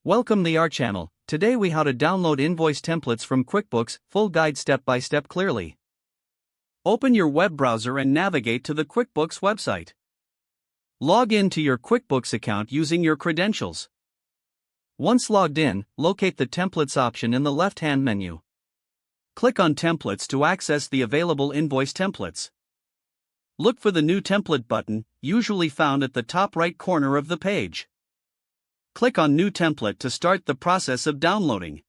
Welcome to our channel. Today we how to download invoice templates from QuickBooks, full guide step by step clearly. Open your web browser and navigate to the QuickBooks website. Log in to your QuickBooks account using your credentials. Once logged in, locate the Templates option in the left-hand menu. Click on Templates to access the available invoice templates. Look for the New Template button, usually found at the top right corner of the page. Click on New Template to start the process of downloading.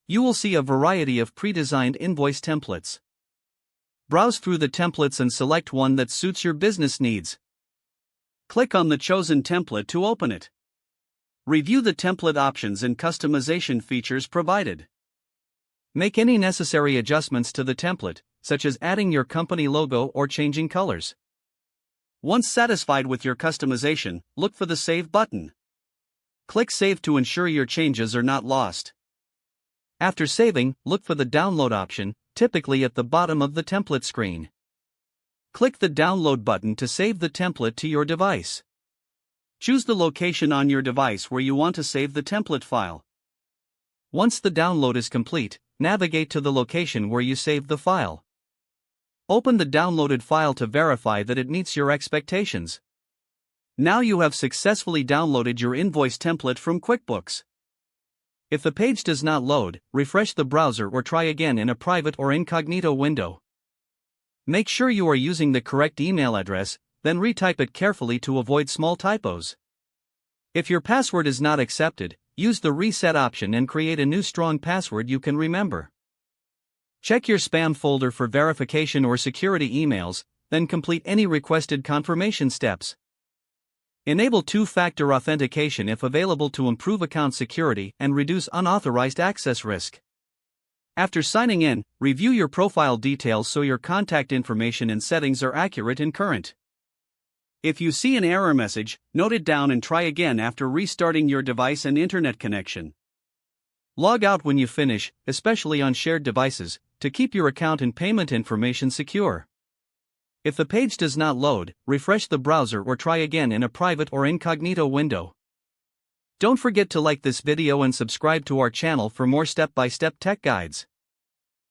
You will see a variety of pre-designed invoice templates. Browse through the templates and select one that suits your business needs. Click on the chosen template to open it. Review the template options and customization features provided. Make any necessary adjustments to the template, such as adding your company logo or changing colors. Once satisfied with your customization, look for the Save button. Click Save to ensure your changes are not lost. After saving, look for the Download option, typically at the bottom of the template screen. Click the Download button to save the template to your device. Choose the location on your device where you want to save the template file. Once the download is complete, navigate to the location where you saved the file. Open the downloaded file to verify that it meets your expectations. Now you have successfully downloaded your invoice template from QuickBooks. If the page does not load, refresh the browser or try again in a private or incognito window. Make sure you are using the correct email address, then retype it carefully to avoid small typos. If your password is not accepted, use the Reset option and create a new strong password you can remember. Check your spam folder for verification or security emails, then complete any requested confirmation steps. Enable two-factor authentication if available to improve account security and reduce unauthorized access risk. After signing in, review your profile details so your contact information and settings are accurate and current. If you see an error message, note it down and try again after restarting your device and internet connection. Log out when you finish, especially on shared devices, to keep your account and payment information secure. If the page does not load, refresh the browser or try again in a private or incognito window. Don't forget to like this video and subscribe to our channel for more step-by-step tech guides.